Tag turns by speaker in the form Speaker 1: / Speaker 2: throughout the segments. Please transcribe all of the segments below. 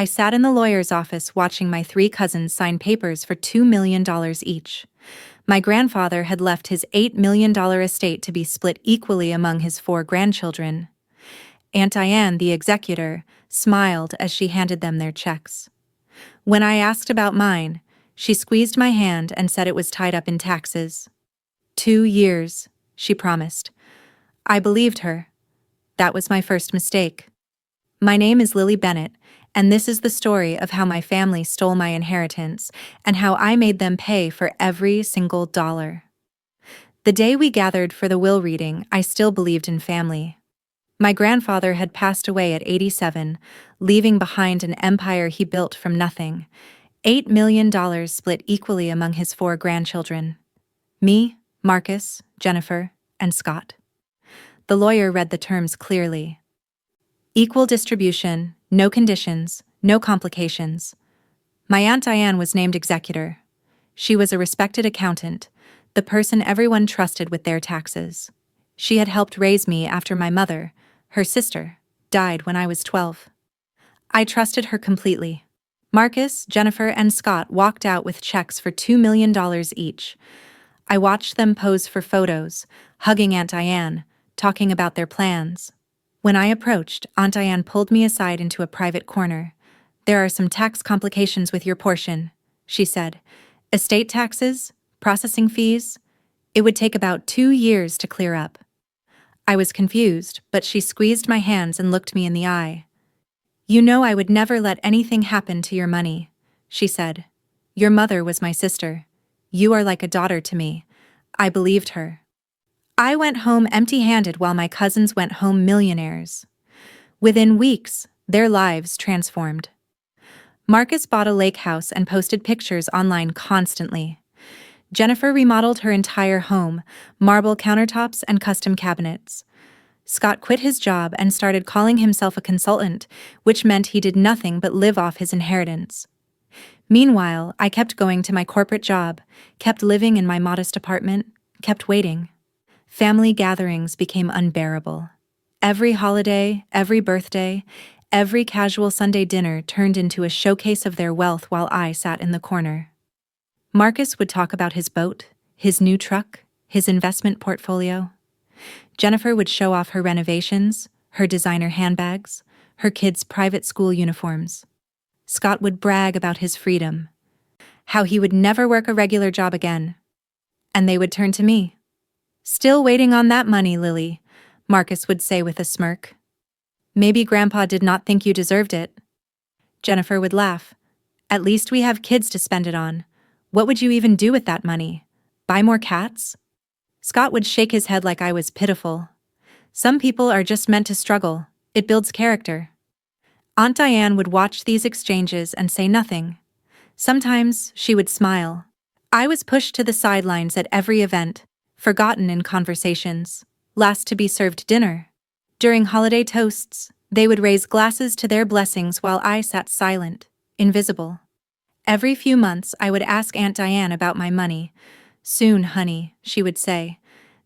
Speaker 1: I sat in the lawyer's office watching my 3 cousins sign papers for $2 million each. My grandfather had left his $8 million estate to be split equally among his 4 grandchildren. Aunt Diane, the executor, smiled as she handed them their checks. When I asked about mine, she squeezed my hand and said it was tied up in taxes. 2 years, she promised. I believed her. That was my first mistake. My name is Lily Bennett, and this is the story of how my family stole my inheritance and how I made them pay for every single dollar. The day we gathered for the will reading, I still believed in family. My grandfather had passed away at 87, leaving behind an empire he built from nothing. $8 million split equally among his 4 grandchildren. Me, Marcus, Jennifer, and Scott. The lawyer read the terms clearly. Equal distribution, no conditions, no complications. My Aunt Diane was named executor. She was a respected accountant, the person everyone trusted with their taxes. She had helped raise me after my mother, her sister, died when I was 12. I trusted her completely. Marcus, Jennifer, and Scott walked out with checks for $2 million each. I watched them pose for photos, hugging Aunt Diane, talking about their plans. When I approached, Aunt Diane pulled me aside into a private corner. There are some tax complications with your portion, she said. Estate taxes, processing fees. It would take about 2 years to clear up. I was confused, but she squeezed my hands and looked me in the eye. You know I would never let anything happen to your money, she said. Your mother was my sister. You are like a daughter to me. I believed her. I went home empty-handed while my cousins went home millionaires. Within weeks, their lives transformed. Marcus bought a lake house and posted pictures online constantly. Jennifer remodeled her entire home, marble countertops and custom cabinets. Scott quit his job and started calling himself a consultant, which meant he did nothing but live off his inheritance. Meanwhile, I kept going to my corporate job, kept living in my modest apartment, kept waiting. Family gatherings became unbearable. Every holiday, every birthday, every casual Sunday dinner turned into a showcase of their wealth while I sat in the corner. Marcus would talk about his boat, his new truck, his investment portfolio. Jennifer would show off her renovations, her designer handbags, her kids' private school uniforms. Scott would brag about his freedom, how he would never work a regular job again. And they would turn to me. Still waiting on that money, Lily, Marcus would say with a smirk. Maybe Grandpa did not think you deserved it. Jennifer would laugh. At least we have kids to spend it on. What would you even do with that money? Buy more cats? Scott would shake his head like I was pitiful. Some people are just meant to struggle. It builds character. Aunt Diane would watch these exchanges and say nothing. Sometimes she would smile. I was pushed to the sidelines at every event, forgotten in conversations, last to be served dinner. During holiday toasts, they would raise glasses to their blessings while I sat silent, invisible. Every few months I would ask Aunt Diane about my money. Soon, honey, she would say.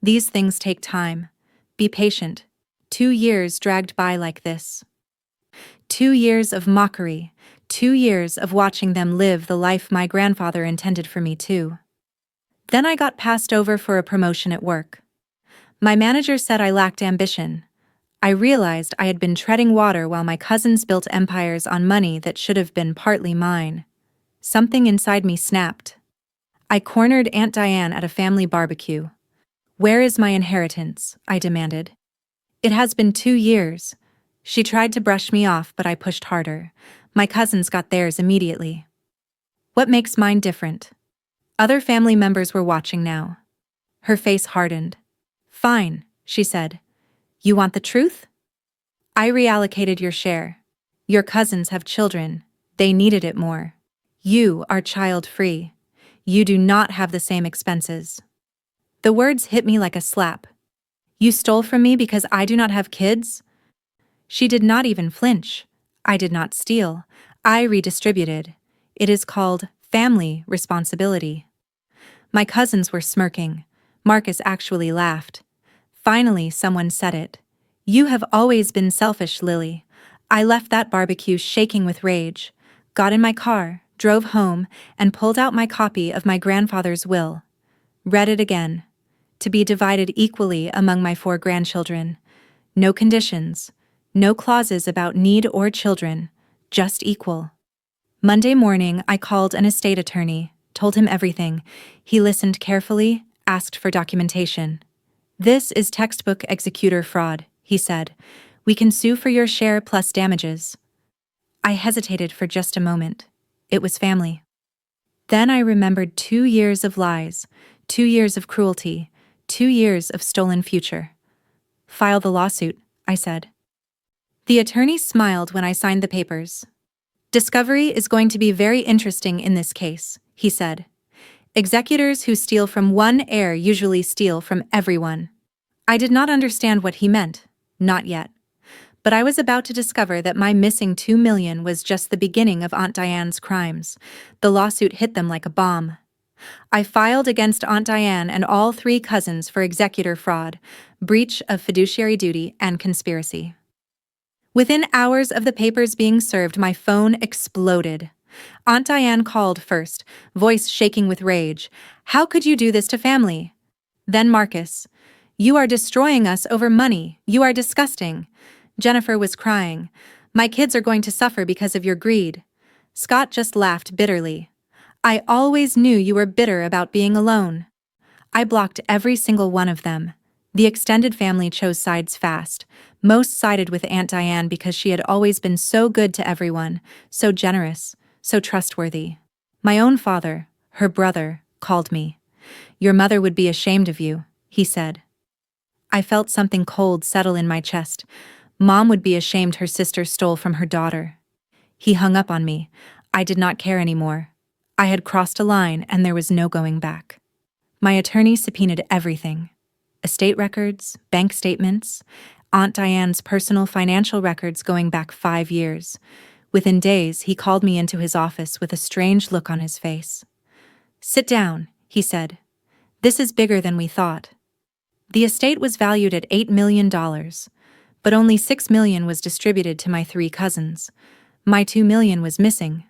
Speaker 1: These things take time. Be patient. 2 years dragged by like this. 2 years of mockery, 2 years of watching them live the life my grandfather intended for me too. Then I got passed over for a promotion at work. My manager said I lacked ambition. I realized I had been treading water while my cousins built empires on money that should have been partly mine. Something inside me snapped. I cornered Aunt Diane at a family barbecue. Where is my inheritance? I demanded. It has been 2 years. She tried to brush me off, but I pushed harder. My cousins got theirs immediately. What makes mine different? Other family members were watching now. Her face hardened. Fine, she said. You want the truth? I reallocated your share. Your cousins have children. They needed it more. You are child-free. You do not have the same expenses. The words hit me like a slap. You stole from me because I do not have kids? She did not even flinch. I did not steal. I redistributed. It is called family responsibility. My cousins were smirking. Marcus actually laughed. Finally, someone said it. You have always been selfish, Lily. I left that barbecue shaking with rage, got in my car, drove home, and pulled out my copy of my grandfather's will. Read it again. To be divided equally among my 4 grandchildren. No conditions. No clauses about need or children. Just equal. Monday morning, I called an estate attorney, told him everything. He listened carefully, asked for documentation. "This is textbook executor fraud," he said. "We can sue for your share plus damages." I hesitated for just a moment. It was family. Then I remembered 2 years of lies, 2 years of cruelty, 2 years of stolen future. "File the lawsuit," I said. The attorney smiled when I signed the papers. "Discovery is going to be very interesting in this case," he said. "Executors who steal from one heir usually steal from everyone." I did not understand what he meant, not yet. But I was about to discover that my missing $2 million was just the beginning of Aunt Diane's crimes. The lawsuit hit them like a bomb. I filed against Aunt Diane and all 3 cousins for executor fraud, breach of fiduciary duty, and conspiracy. Within hours of the papers being served, my phone exploded. Aunt Diane called first, voice shaking with rage. "How could you do this to family?" Then Marcus. "You are destroying us over money. You are disgusting." Jennifer was crying. "My kids are going to suffer because of your greed." Scott just laughed bitterly. "I always knew you were bitter about being alone." I blocked every single one of them. The extended family chose sides fast. Most sided with Aunt Diane because she had always been so good to everyone, so generous, so trustworthy. My own father, her brother, called me. "Your mother would be ashamed of you," he said. I felt something cold settle in my chest. Mom would be ashamed her sister stole from her daughter. He hung up on me. I did not care anymore. I had crossed a line and there was no going back. My attorney subpoenaed everything. Estate records, bank statements, Aunt Diane's personal financial records going back 5 years. Within days, he called me into his office with a strange look on his face. "Sit down," he said. "This is bigger than we thought." The estate was valued at $8 million, but only $6 million was distributed to my 3 cousins. My $2 million was missing.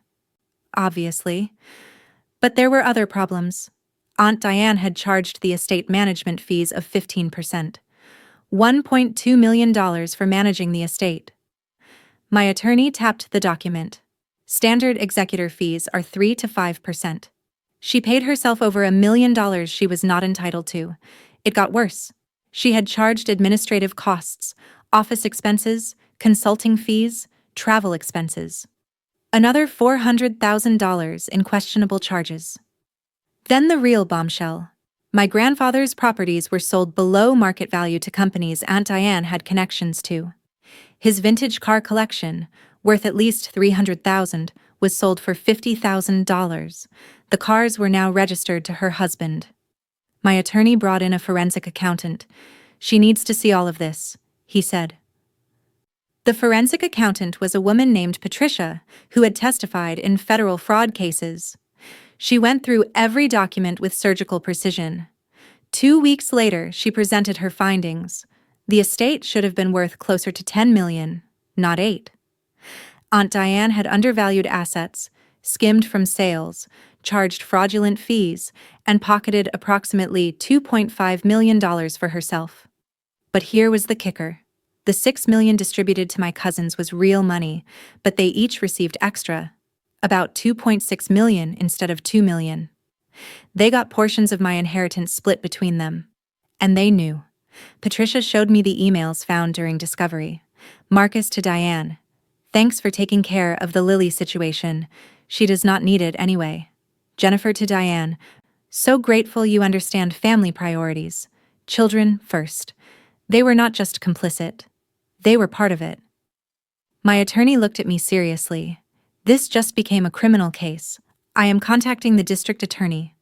Speaker 1: Obviously. But there were other problems. Aunt Diane had charged the estate management fees of 15%. $1.2 million for managing the estate. My attorney tapped the document. Standard executor fees are 3 to 5%. She paid herself over $1 million she was not entitled to. It got worse. She had charged administrative costs, office expenses, consulting fees, travel expenses. Another $400,000 in questionable charges. Then the real bombshell. My grandfather's properties were sold below market value to companies Aunt Diane had connections to. His vintage car collection, worth at least $300,000, was sold for $50,000. The cars were now registered to her husband. My attorney brought in a forensic accountant. "She needs to see all of this," he said. The forensic accountant was a woman named Patricia, who had testified in federal fraud cases. She went through every document with surgical precision. 2 weeks later, she presented her findings. The estate should have been worth closer to $10 million, not 8. Aunt Diane had undervalued assets, skimmed from sales, charged fraudulent fees, and pocketed approximately $2.5 million for herself. But here was the kicker. The $6 million distributed to my cousins was real money, but they each received extra, about $2.6 million instead of $2 million. They got portions of my inheritance split between them. And they knew. Patricia showed me the emails found during discovery. Marcus to Diane. "Thanks for taking care of the Lily situation. She does not need it anyway." Jennifer to Diane. "So grateful you understand family priorities. Children first." They were not just complicit. They were part of it. My attorney looked at me seriously. "This just became a criminal case. I am contacting the district attorney."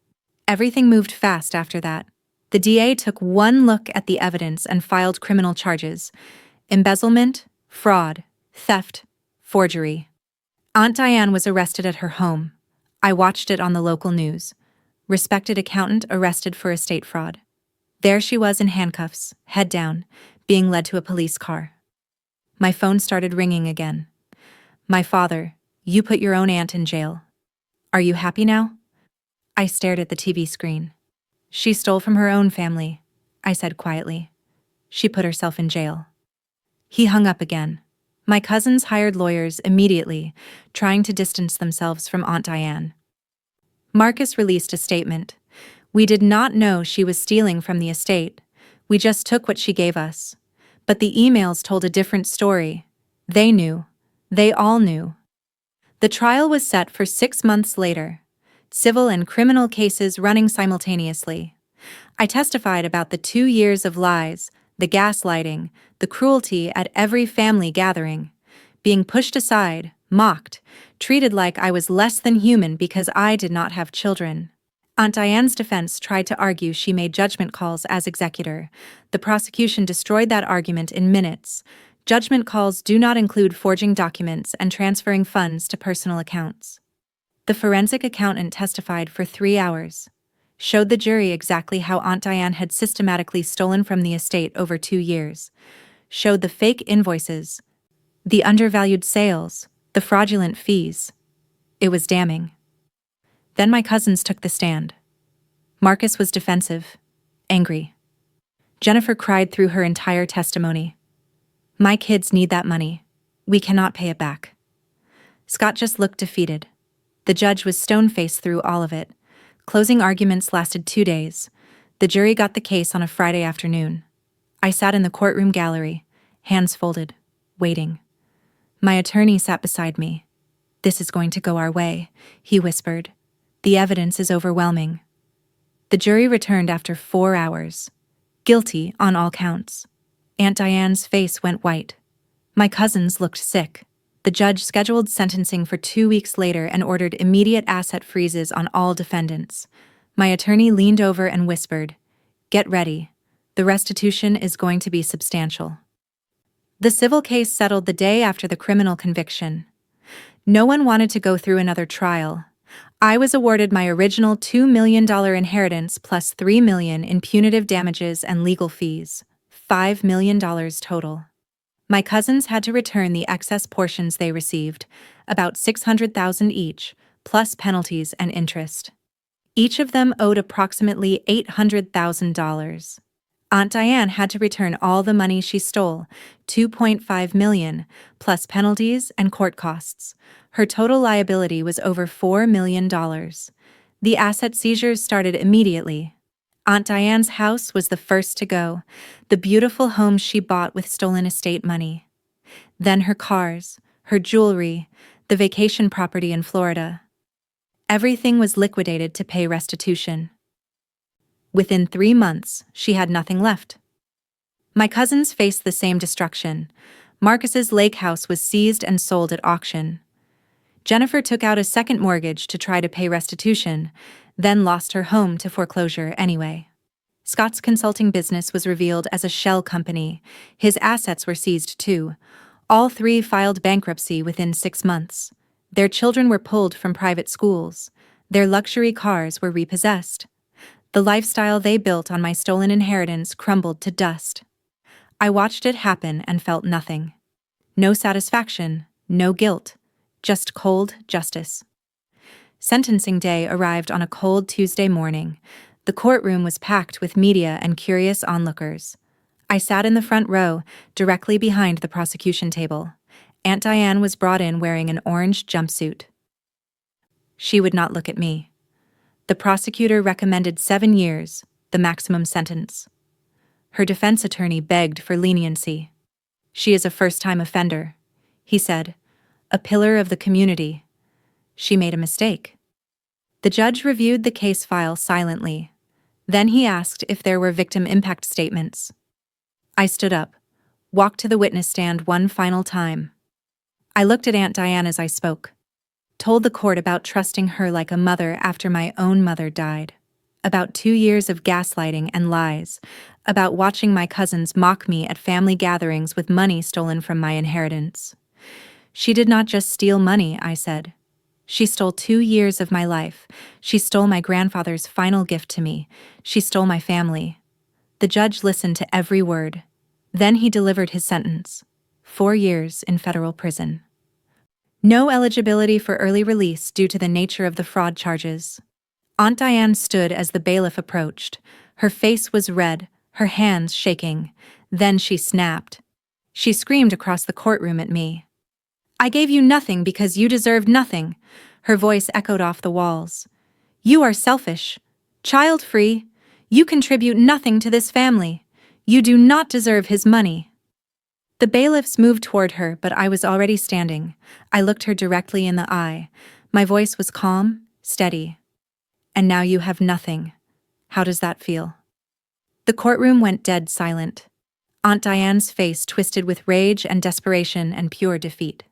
Speaker 1: Everything moved fast after that. The DA took one look at the evidence and filed criminal charges: embezzlement, fraud, theft, forgery. Aunt Diane was arrested at her home. I watched it on the local news. Respected accountant arrested for estate fraud. There she was in handcuffs, head down, being led to a police car. My phone started ringing again. My father, you put your own aunt in jail. Are you happy now? I stared at the TV screen. She stole from her own family, I said quietly. She put herself in jail. He hung up again. My cousins hired lawyers immediately, trying to distance themselves from Aunt Diane. Marcus released a statement. We did not know she was stealing from the estate. We just took what she gave us. But the emails told a different story. They knew. They all knew. The trial was set for 6 months later. Civil and criminal cases running simultaneously. I testified about the 2 years of lies, the gaslighting, the cruelty at every family gathering. Being pushed aside, mocked, treated like I was less than human because I did not have children. Aunt Diane's defense tried to argue she made judgment calls as executor. The prosecution destroyed that argument in minutes. Judgment calls do not include forging documents and transferring funds to personal accounts. The forensic accountant testified for 3 hours. Showed the jury exactly how Aunt Diane had systematically stolen from the estate over 2 years. Showed the fake invoices, the undervalued sales, the fraudulent fees. It was damning. Then my cousins took the stand. Marcus was defensive, angry. Jennifer cried through her entire testimony. My kids need that money. We cannot pay it back. Scott just looked defeated. The judge was stone-faced through all of it. Closing arguments lasted 2 days. The jury got the case on a Friday afternoon. I sat in the courtroom gallery, hands folded, waiting. My attorney sat beside me. This is going to go our way, he whispered. The evidence is overwhelming. The jury returned after 4 hours. Guilty on all counts. Aunt Diane's face went white. My cousins looked sick. The judge scheduled sentencing for 2 weeks later and ordered immediate asset freezes on all defendants. My attorney leaned over and whispered, "Get ready. The restitution is going to be substantial." The civil case settled the day after the criminal conviction. No one wanted to go through another trial. I was awarded my original $2 million inheritance plus $3 million in punitive damages and legal fees, $5 million total. My cousins had to return the excess portions they received, about $600,000 each, plus penalties and interest. Each of them owed approximately $800,000. Aunt Diane had to return all the money she stole, $2.5 million, plus penalties and court costs. Her total liability was over $4 million. The asset seizures started immediately. Aunt Diane's house was the first to go, the beautiful home she bought with stolen estate money. Then her cars, her jewelry, the vacation property in Florida. Everything was liquidated to pay restitution. Within 3 months, she had nothing left. My cousins faced the same destruction. Marcus's lake house was seized and sold at auction. Jennifer took out a second mortgage to try to pay restitution, then lost her home to foreclosure anyway. Scott's consulting business was revealed as a shell company. His assets were seized too. All 3 filed bankruptcy within 6 months. Their children were pulled from private schools. Their luxury cars were repossessed. The lifestyle they built on my stolen inheritance crumbled to dust. I watched it happen and felt nothing. No satisfaction, no guilt, just cold justice. Sentencing day arrived on a cold Tuesday morning. The courtroom was packed with media and curious onlookers. I sat in the front row, directly behind the prosecution table. Aunt Diane was brought in wearing an orange jumpsuit. She would not look at me. The prosecutor recommended 7 years, the maximum sentence. Her defense attorney begged for leniency. She is a first-time offender, he said, a pillar of the community. She made a mistake. The judge reviewed the case file silently. Then he asked if there were victim impact statements. I stood up, walked to the witness stand one final time. I looked at Aunt Diane as I spoke. Told the court about trusting her like a mother after my own mother died, about 2 years of gaslighting and lies, about watching my cousins mock me at family gatherings with money stolen from my inheritance. She did not just steal money, I said. She stole 2 years of my life. She stole my grandfather's final gift to me. She stole my family. The judge listened to every word. Then he delivered his sentence. 4 years in federal prison. No eligibility for early release due to the nature of the fraud charges. Aunt Diane stood as the bailiff approached. Her face was red, her hands shaking. Then she snapped. She screamed across the courtroom at me. "I gave you nothing because you deserved nothing." Her voice echoed off the walls. "You are selfish. Child-free. You contribute nothing to this family. You do not deserve his money." The bailiffs moved toward her, but I was already standing. I looked her directly in the eye. My voice was calm, steady. "And now you have nothing. How does that feel?" The courtroom went dead silent. Aunt Diane's face twisted with rage and desperation and pure defeat.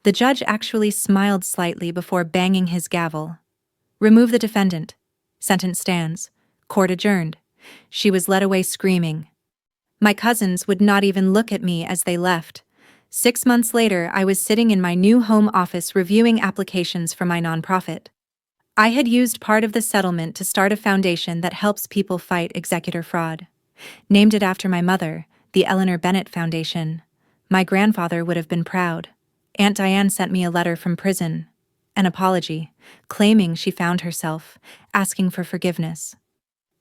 Speaker 1: The judge actually smiled slightly before banging his gavel. "Remove the defendant. Sentence stands. Court adjourned." She was led away screaming. My cousins would not even look at me as they left. 6 months later, I was sitting in my new home office reviewing applications for my nonprofit. I had used part of the settlement to start a foundation that helps people fight executor fraud. Named it after my mother, the Eleanor Bennett Foundation. My grandfather would have been proud. Aunt Diane sent me a letter from prison. An apology, claiming she found herself, asking for forgiveness.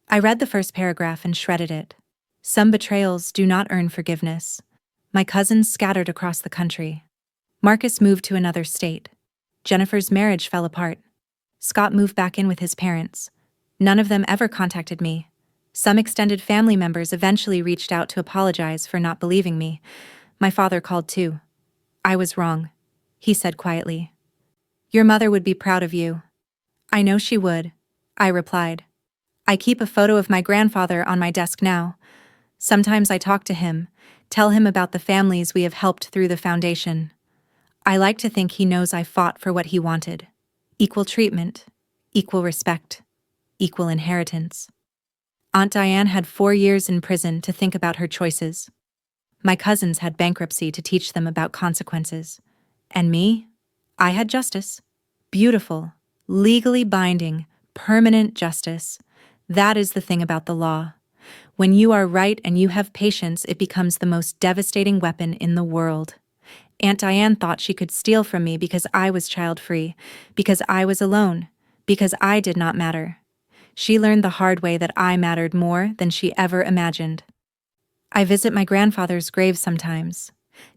Speaker 1: I read the first paragraph and shredded it. Some betrayals do not earn forgiveness. My cousins scattered across the country. Marcus moved to another state. Jennifer's marriage fell apart. Scott moved back in with his parents. None of them ever contacted me. Some extended family members eventually reached out to apologize for not believing me. My father called too. "I was wrong," he said quietly. "Your mother would be proud of you." "I know she would," I replied. I keep a photo of my grandfather on my desk now. Sometimes I talk to him, tell him about the families we have helped through the foundation. I like to think he knows I fought for what he wanted. Equal treatment, equal respect, equal inheritance. Aunt Diane had 4 years in prison to think about her choices. My cousins had bankruptcy to teach them about consequences. And me? I had justice. Beautiful, legally binding, permanent justice. That is the thing about the law. When you are right and you have patience, it becomes the most devastating weapon in the world. Aunt Diane thought she could steal from me because I was child-free, because I was alone, because I did not matter. She learned the hard way that I mattered more than she ever imagined. I visit my grandfather's grave sometimes.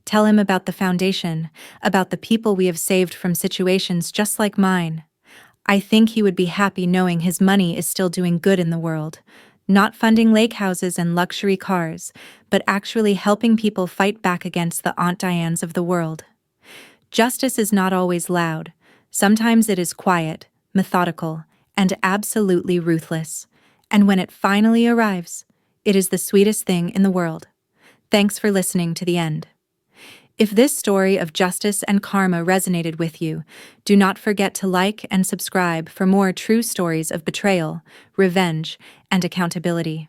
Speaker 1: Tell him about the foundation, about the people we have saved from situations just like mine. I think he would be happy knowing his money is still doing good in the world, not funding lake houses and luxury cars, but actually helping people fight back against the Aunt Dianes of the world. Justice is not always loud. Sometimes it is quiet, methodical, and absolutely ruthless. And when it finally arrives, it is the sweetest thing in the world. Thanks for listening to the end. If this story of justice and karma resonated with you, do not forget to like and subscribe for more true stories of betrayal, revenge, and accountability.